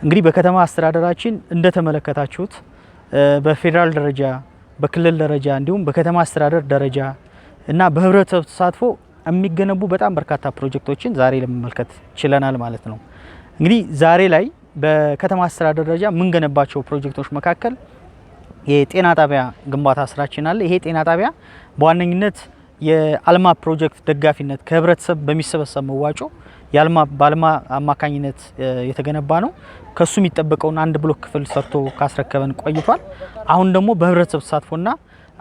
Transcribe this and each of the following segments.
እንግዲህ በከተማ አስተዳደራችን እንደተመለከታችሁት በፌደራል ደረጃ በክልል ደረጃ እንዲሁም በከተማ አስተዳደር ደረጃ እና በህብረተሰብ ተሳትፎ የሚገነቡ በጣም በርካታ ፕሮጀክቶችን ዛሬ ለመመልከት ችለናል ማለት ነው። እንግዲህ ዛሬ ላይ በከተማ አስተዳደር ደረጃ ምን ገነባቸው ፕሮጀክቶች መካከል የጤና ጣቢያ ግንባታ ስራችን አለ። ይሄ ጤና ጣቢያ በዋነኝነት የአልማ ፕሮጀክት ደጋፊነት ከህብረተሰብ በሚሰበሰብ መዋጮ የአልማ ባልማ አማካኝነት የተገነባ ነው። ከሱ የሚጠበቀውን አንድ ብሎክ ክፍል ሰርቶ ካስረከበን ቆይቷል። አሁን ደግሞ በህብረተሰብ ተሳትፎና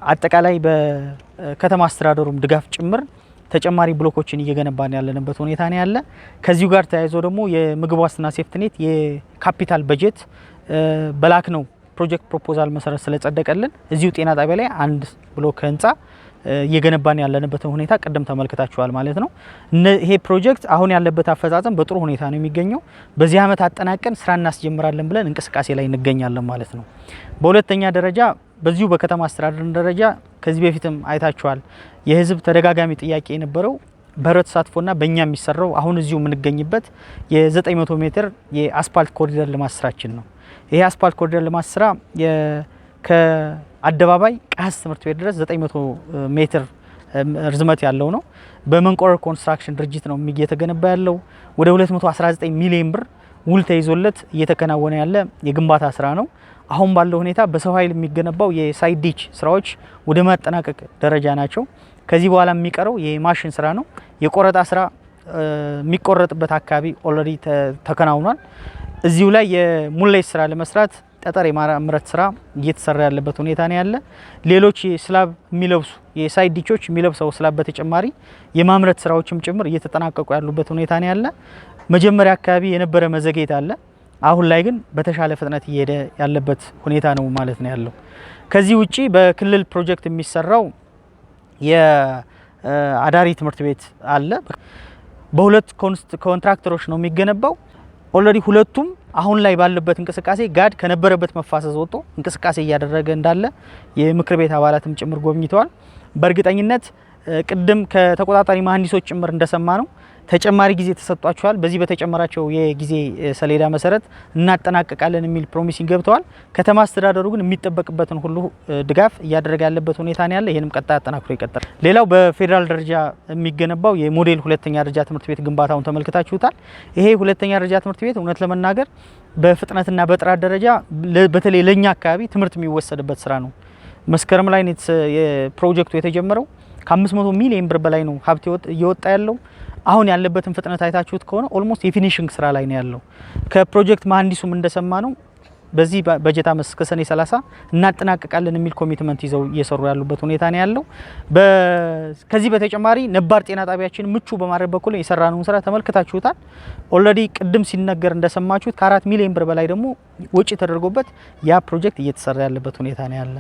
አጠቃላይ በከተማ አስተዳደሩም ድጋፍ ጭምር ተጨማሪ ብሎኮችን እየገነባን ያለንበት ሁኔታ ነው ያለ። ከዚሁ ጋር ተያይዞ ደግሞ የምግብ ዋስትና ሴፍትኔት የካፒታል በጀት በላክ ነው ፕሮጀክት ፕሮፖዛል መሰረት ስለጸደቀልን እዚሁ ጤና ጣቢያ ላይ አንድ ብሎክ ህንጻ እየገነባን ያለንበትን ሁኔታ ቀደም ተመልክታችኋል ማለት ነው። ይሄ ፕሮጀክት አሁን ያለበት አፈጻጸም በጥሩ ሁኔታ ነው የሚገኘው። በዚህ አመት አጠናቀን ስራ እናስጀምራለን ብለን እንቅስቃሴ ላይ እንገኛለን ማለት ነው። በሁለተኛ ደረጃ በዚሁ በከተማ አስተዳደር ደረጃ ከዚህ በፊትም አይታችኋል የህዝብ ተደጋጋሚ ጥያቄ የነበረው በህብረት ተሳትፎና በእኛ የሚሰራው አሁን እዚሁ የምንገኝበት የ900 ሜትር የአስፓልት ኮሪደር ልማት ስራችን ነው። ይሄ አስፓልት ኮሪደር ልማት ስራ ከአደባባይ ቀሀስ ትምህርት ቤት ድረስ 900 ሜትር ርዝመት ያለው ነው። በመንቆረር ኮንስትራክሽን ድርጅት ነው እየተገነባ ያለው። ወደ 219 ሚሊዮን ብር ውል ተይዞለት እየተከናወነ ያለ የግንባታ ስራ ነው። አሁን ባለው ሁኔታ በሰው ኃይል የሚገነባው የሳይድ ዲች ስራዎች ወደ ማጠናቀቅ ደረጃ ናቸው። ከዚህ በኋላ የሚቀረው የማሽን ስራ ነው። የቆረጣ ስራ የሚቆረጥበት አካባቢ ኦልሬዲ ተከናውኗል። እዚሁ ላይ የሙሌት ስራ ለመስራት ጠጠር የማምረት ስራ እየተሰራ ያለበት ሁኔታ ነው ያለ። ሌሎች ስላብ የሚለብሱ የሳይድ ዲቾች የሚለብሰው ስላብ በተጨማሪ የማምረት ስራዎችም ጭምር እየተጠናቀቁ ያሉበት ሁኔታ ነው ያለ። መጀመሪያ አካባቢ የነበረ መዘግየት አለ። አሁን ላይ ግን በተሻለ ፍጥነት እየሄደ ያለበት ሁኔታ ነው ማለት ነው ያለው። ከዚህ ውጪ በክልል ፕሮጀክት የሚሰራው የአዳሪ ትምህርት ቤት አለ። በሁለት ኮንትራክተሮች ነው የሚገነባው። ኦልሬዲ ሁለቱም አሁን ላይ ባለበት እንቅስቃሴ ጋድ ከነበረበት መፋሰስ ወጥቶ እንቅስቃሴ እያደረገ እንዳለ የምክር ቤት አባላትም ጭምር ጎብኝተዋል። በእርግጠኝነት ቅድም ከተቆጣጣሪ መሀንዲሶች ጭምር እንደሰማ ነው ተጨማሪ ጊዜ ተሰጥቷቸዋል። በዚህ በተጨመራቸው የጊዜ ሰሌዳ መሰረት እናጠናቀቃለን የሚል ፕሮሚሲንግ ገብተዋል። ከተማ አስተዳደሩ ግን የሚጠበቅበትን ሁሉ ድጋፍ እያደረገ ያለበት ሁኔታ ነው ያለ። ይሄንም ቀጣይ አጠናክሮ ይቀጥላል። ሌላው በፌደራል ደረጃ የሚገነባው የሞዴል ሁለተኛ ደረጃ ትምህርት ቤት ግንባታውን ተመልክታችሁታል። ይሄ ሁለተኛ ደረጃ ትምህርት ቤት እውነት ለመናገር በፍጥነትና በጥራት ደረጃ በተለይ ለኛ አካባቢ ትምህርት የሚወሰድበት ስራ ነው። መስከረም ላይ የፕሮጀክቱ የተጀመረው ከ500 ሚሊዮን ብር በላይ ነው ሀብት እየወጣ ያለው። አሁን ያለበትን ፍጥነት አይታችሁት ከሆነ ኦልሞስት የፊኒሽንግ ስራ ላይ ነው ያለው። ከፕሮጀክት መሀንዲሱም እንደሰማ ነው በዚህ በጀት አመት እስከ ሰኔ 30 እናጠናቀቃለን የሚል ኮሚትመንት ይዘው እየሰሩ ያሉበት ሁኔታ ነው ያለው። ከዚህ በተጨማሪ ነባር ጤና ጣቢያችን ምቹ በማድረግ በኩል የሰራነውን ስራ ተመልክታችሁታል። ኦልሬዲ ቅድም ሲነገር እንደሰማችሁት ከ4 ሚሊዮን ብር በላይ ደግሞ ወጪ ተደርጎበት ያ ፕሮጀክት እየተሰራ ያለበት ሁኔታ ነው ያለ።